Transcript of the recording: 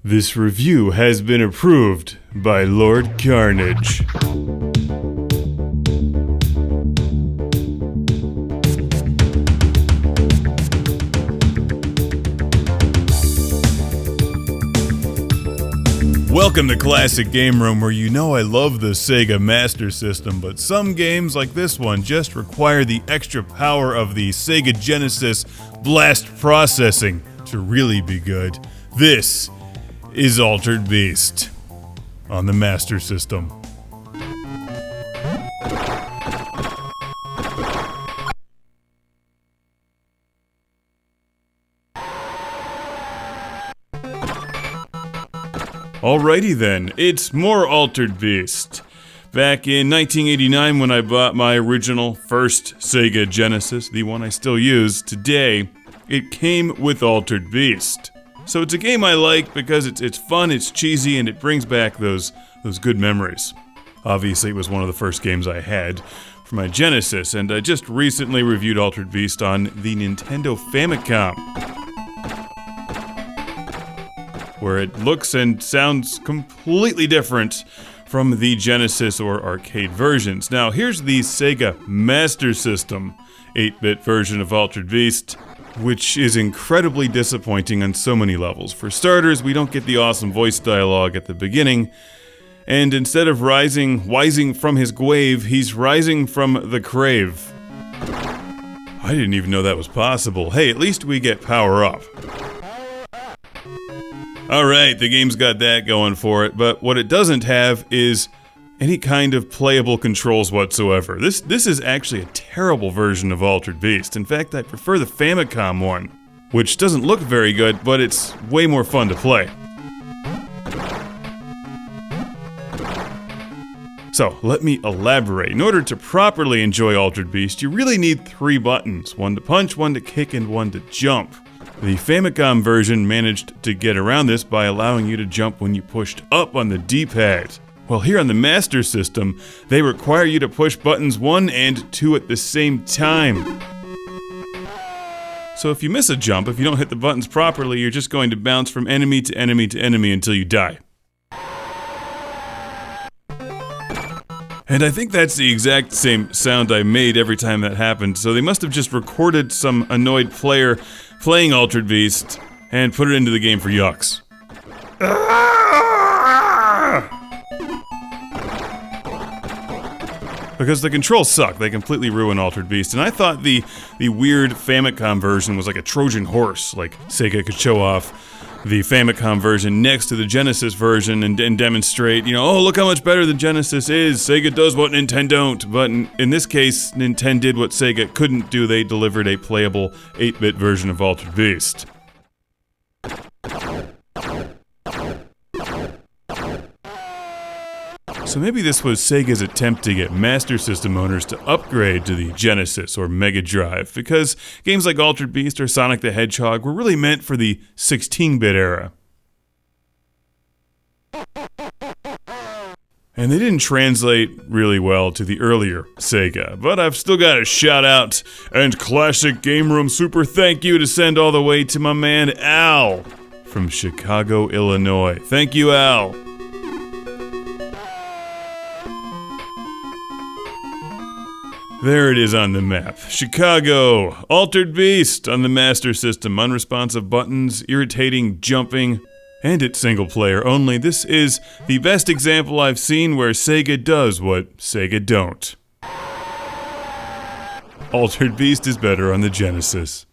This review has been approved by Lord Carnage. Welcome to Classic Game Room, where you know I love the Sega Master System, but some games like this one just require the extra power of the Sega Genesis blast processing to really be good. This is Altered Beast on the Master System. Alrighty then, it's more Altered Beast. Back in 1989 when I bought my original first Sega Genesis, the one I still use today, it came with Altered Beast. So it's a game I like because it's fun, it's cheesy, and it brings back those good memories. Obviously, it was one of the first games I had for my Genesis, and I just recently reviewed Altered Beast on the Nintendo Famicom, where it looks and sounds completely different from the Genesis or arcade versions. Now, here's the Sega Master System 8-bit version of Altered Beast, which is incredibly disappointing on so many levels. For starters, we don't get the awesome voice dialogue at the beginning, and instead of wising from his grave, he's rising from the crave. I didn't even know that was possible. Hey, at least we get power up. Alright, the game's got that going for it, but what it doesn't have is any kind of playable controls whatsoever. This is actually a terrible version of Altered Beast. In fact, I prefer the Famicom one, which doesn't look very good, but it's way more fun to play. So, let me elaborate. In order to properly enjoy Altered Beast, you really need 3 buttons. One to punch, one to kick, and one to jump. The Famicom version managed to get around this by allowing you to jump when you pushed up on the D-pad. Well, here on the Master System, they require you to push buttons 1 and 2 at the same time. So if you miss a jump, if you don't hit the buttons properly, you're just going to bounce from enemy to enemy to enemy until you die. And I think that's the exact same sound I made every time that happened, so they must have just recorded some annoyed player playing Altered Beast and put it into the game for yucks. Because the controls suck, they completely ruin Altered Beast, and I thought the weird Famicom version was like a Trojan horse, like Sega could show off the Famicom version next to the Genesis version and demonstrate, oh, look how much better the Genesis is, Sega does what Nintendo don't, but in this case, Nintendo did what Sega couldn't do, they delivered a playable 8-bit version of Altered Beast. So maybe this was Sega's attempt to get Master System owners to upgrade to the Genesis or Mega Drive, because games like Altered Beast or Sonic the Hedgehog were really meant for the 16-bit era. And they didn't translate really well to the earlier Sega, but I've still got a shout out and Classic Game Room super thank you to send all the way to my man Al from Chicago, Illinois. Thank you, Al. There it is on the map. Chicago, Altered Beast on the Master System. Unresponsive buttons, irritating jumping, and it's single player only. This is the best example I've seen where Sega does what Sega don't. Altered Beast is better on the Genesis.